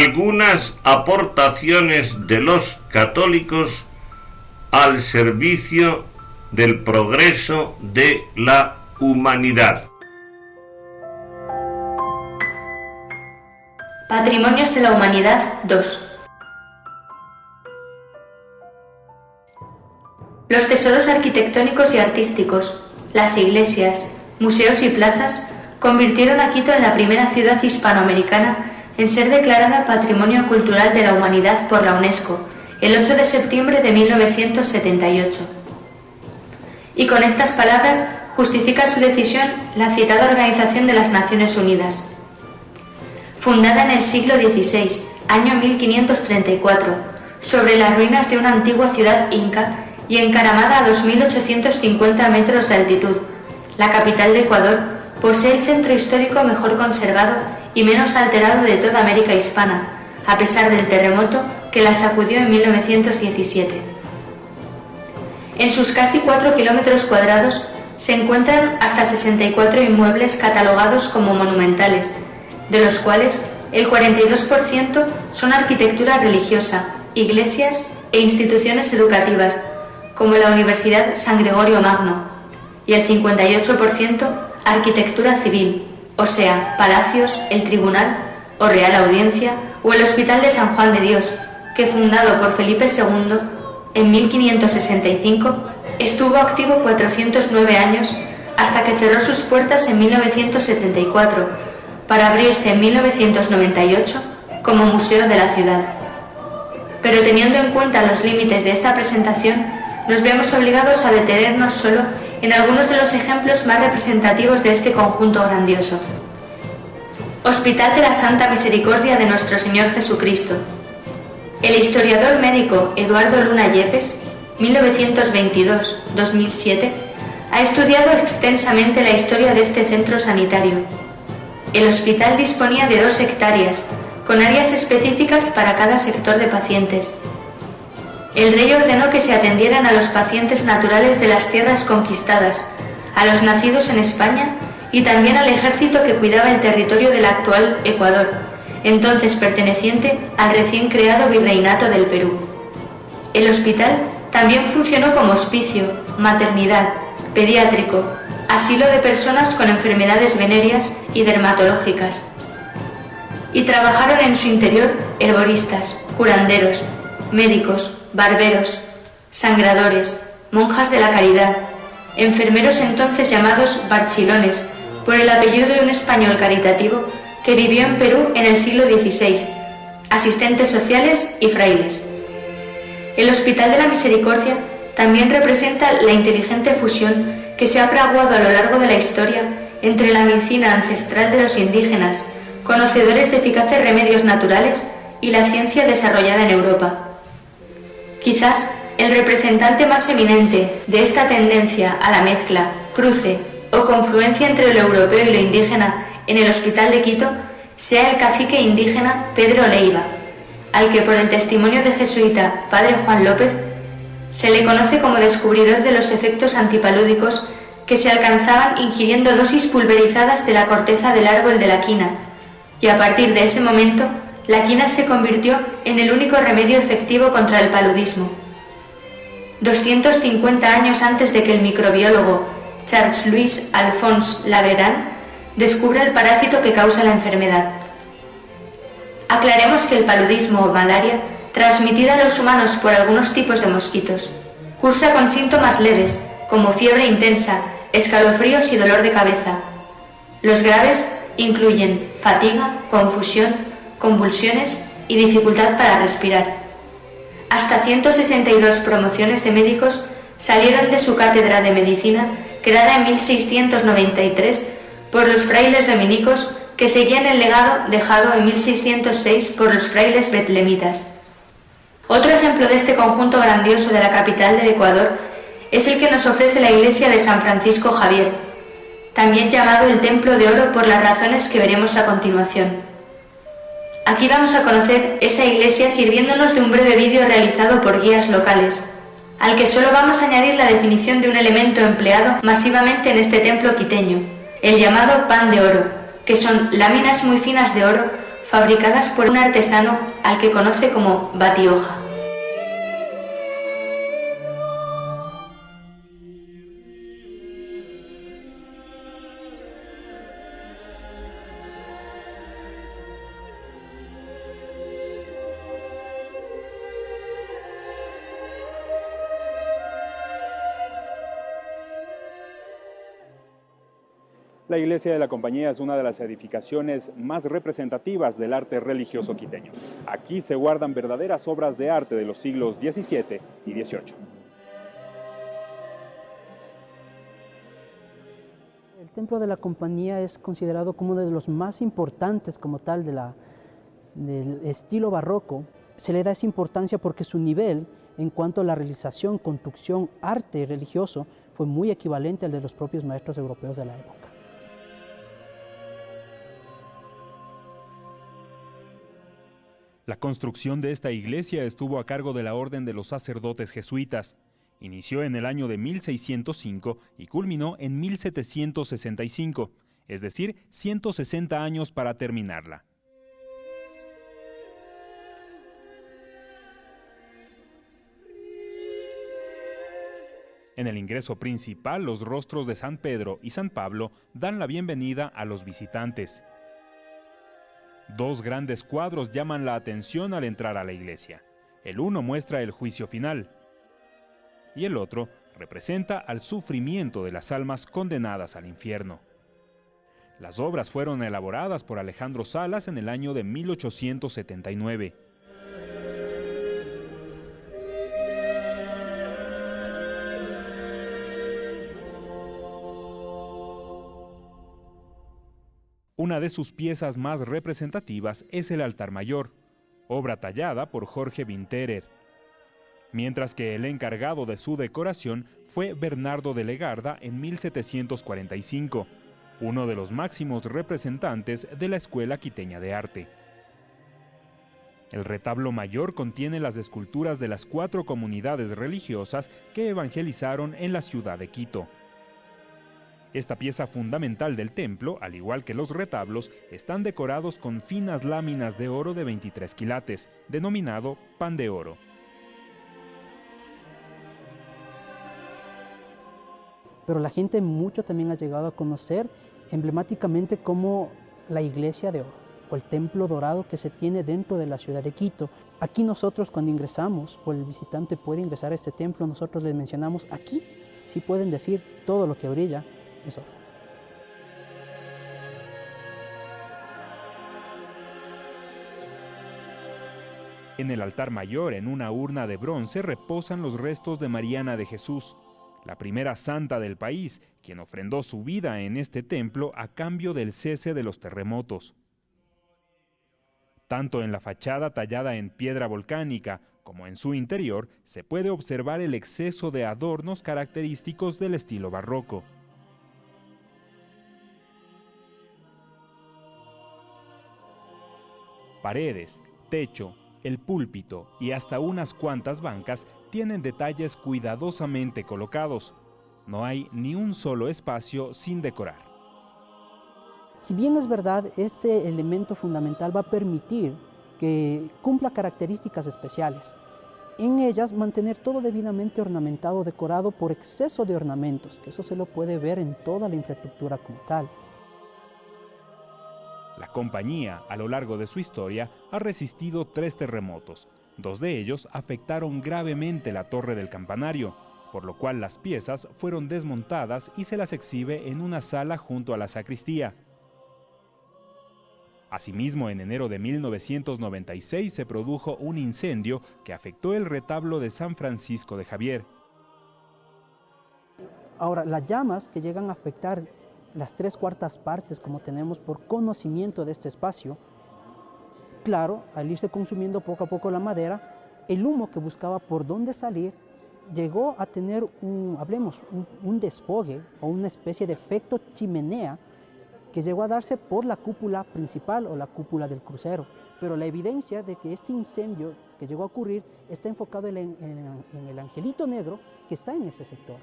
algunas aportaciones de los católicos al servicio del progreso de la humanidad. Patrimonios de la Humanidad 2. Los tesoros arquitectónicos y artísticos, las iglesias, museos y plazas convirtieron a Quito en la primera ciudad hispanoamericana en ser declarada Patrimonio Cultural de la Humanidad por la UNESCO el 8 de septiembre de 1978. Y con estas palabras justifica su decisión la citada Organización de las Naciones Unidas. Fundada en el siglo XVI, año 1534, sobre las ruinas de una antigua ciudad inca y encaramada a 2.850 metros de altitud, la capital de Ecuador posee el centro histórico mejor conservado y menos alterado de toda América hispana, a pesar del terremoto que la sacudió en 1917. En sus casi 4 kilómetros cuadrados se encuentran hasta 64 inmuebles catalogados como monumentales, de los cuales el 42% son arquitectura religiosa, iglesias e instituciones educativas, como la Universidad San Gregorio Magno, y el 58% arquitectura civil, o sea, palacios, el Tribunal o Real Audiencia o el Hospital de San Juan de Dios, que fundado por Felipe II en 1565 estuvo activo 409 años hasta que cerró sus puertas en 1974 para abrirse en 1998 como museo de la ciudad. Pero teniendo en cuenta los límites de esta presentación, nos vemos obligados a detenernos solo en algunos de los ejemplos más representativos de este conjunto grandioso. Hospital de la Santa Misericordia de Nuestro Señor Jesucristo. El historiador médico Eduardo Luna Yepes, 1922-2007, ha estudiado extensamente la historia de este centro sanitario. El hospital disponía de 2 hectáreas, con áreas específicas para cada sector de pacientes. El rey ordenó que se atendieran a los pacientes naturales de las tierras conquistadas, a los nacidos en España y también al ejército que cuidaba el territorio del actual Ecuador, entonces perteneciente al recién creado Virreinato del Perú. El hospital también funcionó como hospicio, maternidad, pediátrico, asilo de personas con enfermedades venéreas y dermatológicas. Y trabajaron en su interior herboristas, curanderos, médicos, barberos, sangradores, monjas de la caridad, enfermeros entonces llamados barchilones, por el apellido de un español caritativo que vivió en Perú en el siglo XVI, asistentes sociales y frailes. El Hospital de la Misericordia también representa la inteligente fusión que se ha fraguado a lo largo de la historia entre la medicina ancestral de los indígenas, conocedores de eficaces remedios naturales, y la ciencia desarrollada en Europa. Quizás el representante más eminente de esta tendencia a la mezcla, cruce o confluencia entre lo europeo y lo indígena en el Hospital de Quito sea el cacique indígena Pedro Leiva, al que por el testimonio de jesuita Padre Juan López se le conoce como descubridor de los efectos antipalúdicos que se alcanzaban ingiriendo dosis pulverizadas de la corteza del árbol de la quina, y a partir de ese momento la quina se convirtió en el único remedio efectivo contra el paludismo. 250 años antes de que el microbiólogo Charles Louis Alphonse Laveran descubra el parásito que causa la enfermedad. Aclaremos que el paludismo o malaria, transmitida a los humanos por algunos tipos de mosquitos, cursa con síntomas leves, como fiebre intensa, escalofríos y dolor de cabeza. Los graves incluyen fatiga, confusión, convulsiones y dificultad para respirar. Hasta 162 promociones de médicos salieron de su cátedra de medicina, creada en 1693 por los frailes dominicos que seguían el legado dejado en 1606 por los frailes betlemitas. Otro ejemplo de este conjunto grandioso de la capital del Ecuador es el que nos ofrece la iglesia de San Francisco Javier, también llamado el Templo de Oro por las razones que veremos a continuación. Aquí vamos a conocer esa iglesia sirviéndonos de un breve vídeo realizado por guías locales, al que solo vamos a añadir la definición de un elemento empleado masivamente en este templo quiteño, el llamado pan de oro, que son láminas muy finas de oro fabricadas por un artesano al que conoce como batioja. La iglesia de la Compañía es una de las edificaciones más representativas del arte religioso quiteño. Aquí se guardan verdaderas obras de arte de los siglos XVII y XVIII. El templo de la Compañía es considerado como uno de los más importantes como tal del estilo barroco. Se le da esa importancia porque su nivel en cuanto a la realización, construcción, arte religioso fue muy equivalente al de los propios maestros europeos de la época. La construcción de esta iglesia estuvo a cargo de la Orden de los Sacerdotes Jesuitas. Inició en el año de 1605 y culminó en 1765, es decir, 160 años para terminarla. En el ingreso principal, los rostros de San Pedro y San Pablo dan la bienvenida a los visitantes. Dos grandes cuadros llaman la atención al entrar a la iglesia. El uno muestra el juicio final y el otro representa al sufrimiento de las almas condenadas al infierno. Las obras fueron elaboradas por Alejandro Salas en el año de 1879. Una de sus piezas más representativas es el altar mayor, obra tallada por Jorge Vinterer, mientras que el encargado de su decoración fue Bernardo de Legarda en 1745, uno de los máximos representantes de la Escuela Quiteña de Arte. El retablo mayor contiene las esculturas de las 4 comunidades religiosas que evangelizaron en la ciudad de Quito. Esta pieza fundamental del templo, al igual que los retablos, están decorados con finas láminas de oro de 23 quilates, denominado pan de oro. Pero la gente mucho también ha llegado a conocer emblemáticamente como la Iglesia de Oro, o el Templo Dorado que se tiene dentro de la ciudad de Quito. Aquí nosotros cuando ingresamos, o el visitante puede ingresar a este templo, nosotros les mencionamos aquí, sí pueden decir todo lo que brilla. Eso. En el altar mayor, en una urna de bronce, reposan los restos de Mariana de Jesús, la primera santa del país, quien ofrendó su vida en este templo a cambio del cese de los terremotos. Tanto en la fachada tallada en piedra volcánica como en su interior, se puede observar el exceso de adornos característicos del estilo barroco. Paredes, techo, el púlpito y hasta unas cuantas bancas tienen detalles cuidadosamente colocados. No hay ni un solo espacio sin decorar. Si bien es verdad, este elemento fundamental va a permitir que cumpla características especiales. En ellas, mantener todo debidamente ornamentado, decorado por exceso de ornamentos, que eso se lo puede ver en toda la infraestructura como tal. La compañía, a lo largo de su historia, ha resistido 3 terremotos. 2 de ellos afectaron gravemente la torre del campanario, por lo cual las piezas fueron desmontadas y se las exhibe en una sala junto a la sacristía. Asimismo, en enero de 1996 se produjo un incendio que afectó el retablo de San Francisco de Javier. Ahora, las llamas que llegan a afectar las 3/4 partes, como tenemos por conocimiento de este espacio, claro, al irse consumiendo poco a poco la madera, el humo que buscaba por dónde salir llegó a tener un desfogue o una especie de efecto chimenea que llegó a darse por la cúpula principal o la cúpula del crucero. Pero la evidencia de que este incendio que llegó a ocurrir está enfocado en el angelito negro que está en ese sector.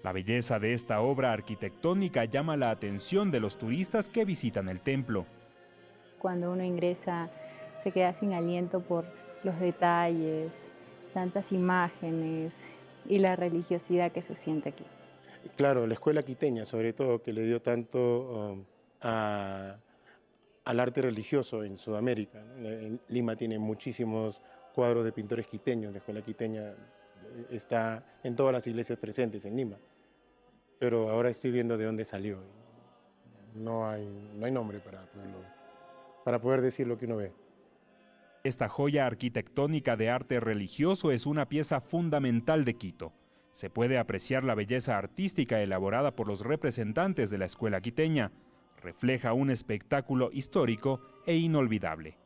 La belleza de esta obra arquitectónica llama la atención de los turistas que visitan el templo. Cuando uno ingresa se queda sin aliento por los detalles, tantas imágenes y la religiosidad que se siente aquí. Claro, la escuela quiteña, sobre todo, que le dio tanto al arte religioso en Sudamérica, ¿no? En Lima tiene muchísimos cuadros de pintores quiteños, la escuela quiteña está en todas las iglesias presentes en Lima, pero ahora estoy viendo de dónde salió. No hay nombre para poder decir lo que uno ve. Esta joya arquitectónica de arte religioso es una pieza fundamental de Quito. Se puede apreciar la belleza artística elaborada por los representantes de la escuela quiteña. Refleja un espectáculo histórico e inolvidable.